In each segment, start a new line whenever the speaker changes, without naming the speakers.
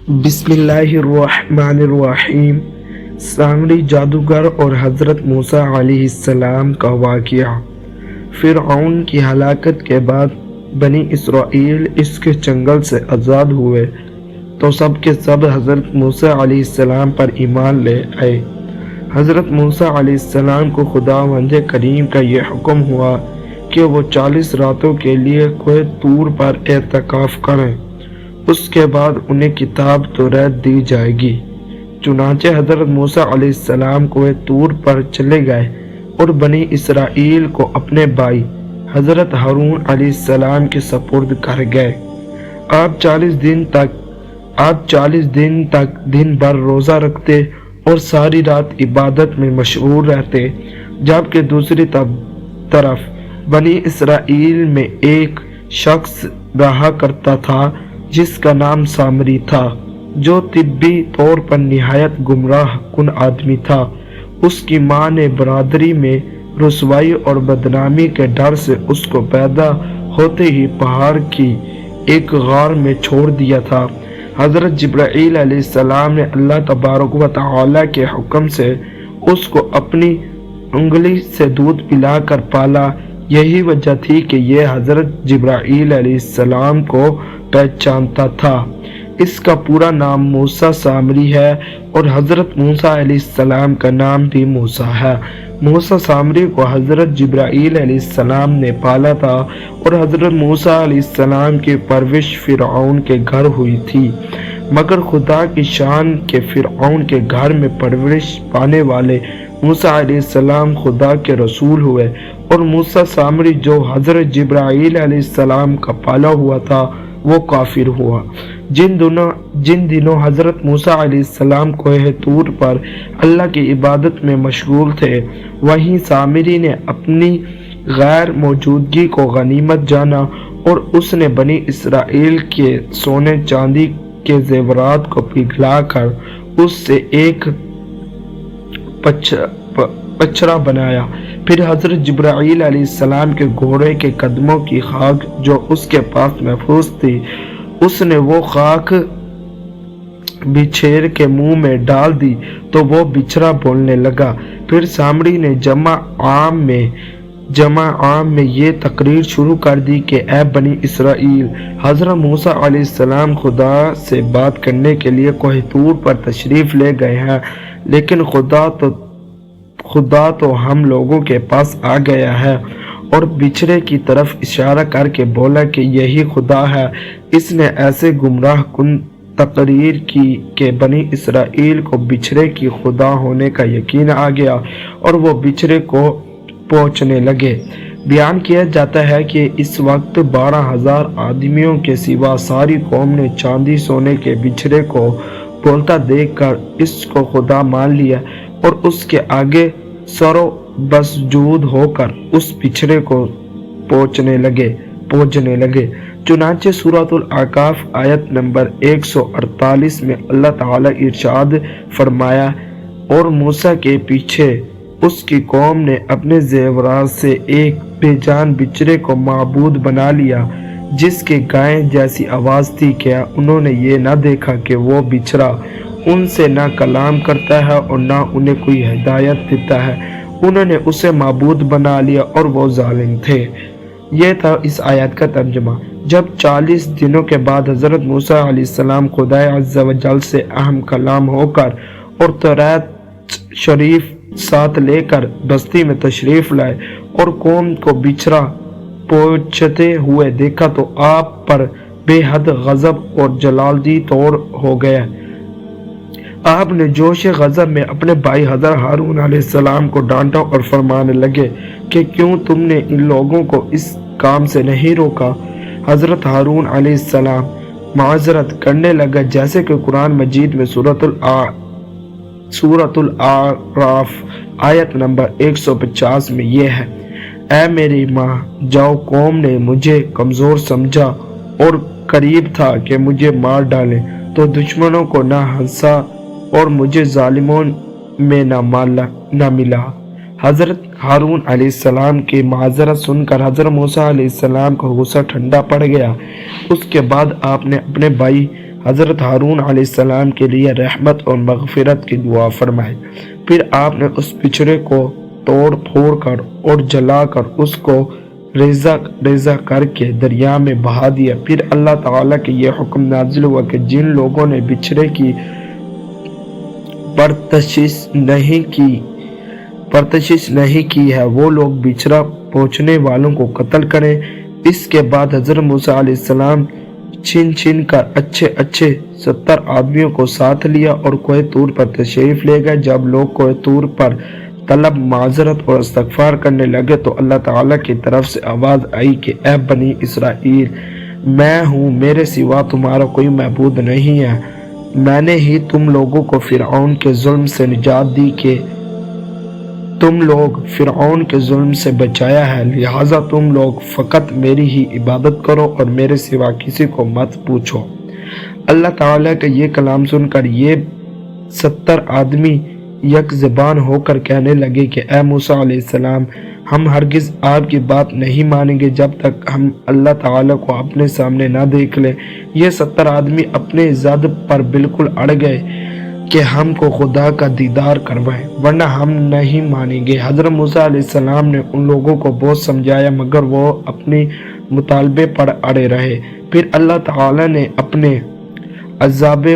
بسم اللہ الرحمن الرحیم۔ سامری جادوگر اور حضرت موسیٰ علیہ السلام کا واقعہ۔ فرعون کی ہلاکت کے بعد بنی اسرائیل اس کے چنگل سے آزاد ہوئے تو سب کے سب حضرت موسیٰ علیہ السلام پر ایمان لے آئے۔ حضرت موسیٰ علیہ السلام کو خداوند کریم کا یہ حکم ہوا کہ وہ 40 راتوں کے لیے کوہ طور پر اعتکاف کریں، اس کے بعد انہیں کتاب توریت دی جائے گی۔ چنانچہ حضرت موسیٰ علیہ السلام کوہ طور پر چلے گئے اور بنی اسرائیل کو اپنے بھائی حضرت ہارون علیہ السلام کے سپرد کر گئے۔ آپ 40 دن تک دن بھر روزہ رکھتے اور ساری رات عبادت میں مشغول رہتے، جبکہ دوسری طرف بنی اسرائیل میں ایک شخص رہا کرتا تھا جس کا نام سامری تھا، جو طبی طور پر نہایت گمراہ کن آدمی تھا۔ اس کی ماں نے برادری میں رسوائی اور بدنامی کے ڈر سے اس کو پیدا ہوتے ہی پہاڑ کی ایک غار میں چھوڑ دیا تھا۔ حضرت جبرائیل علیہ السلام نے اللہ تبارک و تعالی کے حکم سے اس کو اپنی انگلی سے دودھ پلا کر پالا۔ یہی وجہ تھی کہ یہ حضرت جبرائیل علیہ السلام کو پہچانتا تھا۔ اس کا پورا نام موسیٰ سامری ہے اور حضرت موسیٰ علیہ السلام کا نام بھی موسیٰ ہے۔ موسیٰ سامری کو حضرت جبرائیل علیہ السلام نے پالا تھا اور حضرت موسیٰ علیہ السلام کی پرورش فرعون کے گھر ہوئی تھی، مگر خدا کی شان کے فرعون کے گھر میں پرورش پانے والے موسیٰ علیہ السلام خدا کے رسول ہوئے، اور موسیٰ سامری جو حضرت جبرائیل علیہ السلام کا پالا ہوا تھا وہ کافر ہوا۔ جن دنوں حضرت موسیٰ علیہ السلام کوہ طور پر اللہ کی عبادت میں مشغول تھے، وہیں سامری نے اپنی غیر موجودگی کو غنیمت جانا اور اس نے بنی اسرائیل کے سونے چاندی کے زیورات کو پگھلا کر اس سے ایک پچھرا بنایا۔ پھر حضرت جبرائیل علیہ السلام کے گھوڑے کے قدموں کی خاک جو اس کے پاس محفوظ تھی، اس نے وہ خاک بچھیر کے منہ میں ڈال دی تو وہ بچھڑا بولنے لگا۔ پھر سامری نے جمع عام میں یہ تقریر شروع کر دی کہ اے بنی اسرائیل، حضرت موسیٰ علیہ السلام خدا سے بات کرنے کے لیے کوہ طور پر تشریف لے گئے ہیں، لیکن خدا تو ہم لوگوں کے پاس آ گیا ہے، اور بچھڑے کی طرف اشارہ کر کے بولا کہ یہی خدا ہے۔ اس نے ایسے گمراہ کن تقریر کی کہ بنی اسرائیل کو بچھڑے کی خدا ہونے کا یقین آ گیا اور وہ بچھڑے کو پہنچنے لگے۔ بیان کیا جاتا ہے کہ اس وقت 12,000 آدمیوں کے سوا ساری قوم نے چاندی سونے کے بچھڑے کو بولتا دیکھ کر اس کو خدا مان لیا اور اس کے آگے سرو بسجود ہو کر اس بچھڑے کو پوجنے لگے۔ چنانچہ سورۃ الاعراف آیت نمبر 148 میں اللہ تعالی ارشاد فرمایا، اور موسیٰ کے پیچھے اس کی قوم نے اپنے زیورات سے ایک بے جان بچھڑے کو معبود بنا لیا جس کے گائیں جیسی آواز تھی۔ کیا انہوں نے یہ نہ دیکھا کہ وہ بچھڑا ان سے نہ کلام کرتا ہے اور نہ انہیں کوئی ہدایت دیتا ہے؟ انہوں نے اسے معبود بنا لیا اور وہ ظالم تھے۔ یہ تھا اس آیت کا ترجمہ۔ جب 40 دنوں کے بعد حضرت موسیٰ علیہ السلام خدا عز و جل سے اہم کلام ہو کر اور توریت شریف ساتھ لے کر بستی میں تشریف لائے اور قوم کو بچھڑا پوجتے ہوئے دیکھا تو آپ پر بے حد غضب اور جلالتی طور ہو گیا۔ آپ نے جوش غضب میں اپنے بھائی حضرت ہارون علیہ السلام کو ڈانٹا اور فرمانے لگے کہ کیوں تم نے ان لوگوں کو اس کام سے نہیں روکا؟ حضرت ہارون علیہ السلام معذرت کرنے لگا، جیسے کہ قرآن مجید میں سورۃ الاعراف آیت نمبر 150 میں یہ ہے، اے میری ماں، جاؤ، قوم نے مجھے کمزور سمجھا اور قریب تھا کہ مجھے مار ڈالیں، تو دشمنوں کو نہ ہنسا اور مجھے ظالموں میں نہ ملا۔ حضرت ہارون علیہ السلام کی معذرت سن کر حضرت موسیٰ علیہ السلام کو غصہ ٹھنڈا پڑ گیا۔ اس کے بعد آپ نے اپنے بھائی حضرت ہارون علیہ السلام کے لیے رحمت اور مغفرت کی دعا فرمائی۔ پھر آپ نے اس بچھڑے کو توڑ پھوڑ کر اور جلا کر اس کو ریزہ کر کے دریا میں بہا دیا۔ پھر اللہ تعالیٰ کے یہ حکم نازل ہوا کہ جن لوگوں نے بچھڑے کی پرتشش نہیں کی ہے وہ لوگ بچھڑا پہنچنے والوں کو قتل کریں۔ اس کے بعد حضرت موسیٰ علیہ السلام چھن کر اچھے 70 آدمیوں کو ساتھ لیا اور کوہ طور پر تشریف لے گئے۔ جب لوگ کوہ طور پر طلب معذرت اور استغفار کرنے لگے تو اللہ تعالیٰ کی طرف سے آواز آئی کہ اے بنی اسرائیل، میں ہوں، میرے سوا تمہارا کوئی معبود نہیں ہے۔ میں نے ہی تم لوگوں کو فرعون کے ظلم سے نجات دی کہ تم لوگ فرعون کے ظلم سے بچایا ہے، لہٰذا تم لوگ فقط میری ہی عبادت کرو اور میرے سوا کسی کو مت پوچھو۔ اللہ تعالیٰ کا یہ کلام سن کر یہ 70 آدمی یک زبان ہو کر کہنے لگے کہ اے موسیٰ علیہ السلام، ہم ہرگز آپ کی بات نہیں مانیں گے جب تک ہم اللہ تعالیٰ کو اپنے سامنے نہ دیکھ لیں۔ یہ 70 آدمی اپنے ضد پر بالکل اڑ گئے کہ ہم کو خدا کا دیدار کروائیں ورنہ ہم نہیں مانیں گے۔ حضرت موسیٰ علیہ السلام نے ان لوگوں کو بہت سمجھایا مگر وہ اپنے مطالبے پر اڑے رہے۔ پھر اللہ تعالیٰ نے اپنے عذاب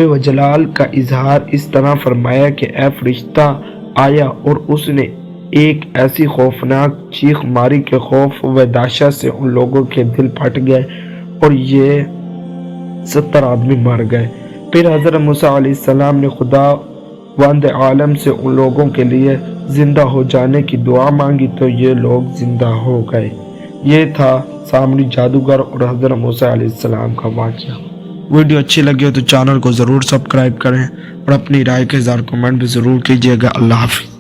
و جلال کا اظہار اس طرح فرمایا کہ اے فرشتہ آیا اور اس نے ایک ایسی خوفناک چیخ ماری کہ خوف و دہشت سے ان لوگوں کے دل پھٹ گئے اور یہ 70 آدمی مر گئے۔ پھر حضرت موسیٰ علیہ السلام نے خدا وند عالم سے ان لوگوں کے لیے زندہ ہو جانے کی دعا مانگی تو یہ لوگ زندہ ہو گئے۔ یہ تھا سامری جادوگر اور حضرت موسیٰ علیہ السلام کا واقعہ۔ ویڈیو اچھی لگی ہو تو چینل کو ضرور سبسکرائب کریں اور اپنی رائے کے اظہار کمنٹ بھی ضرور کیجیے گا۔ اللہ حافظ۔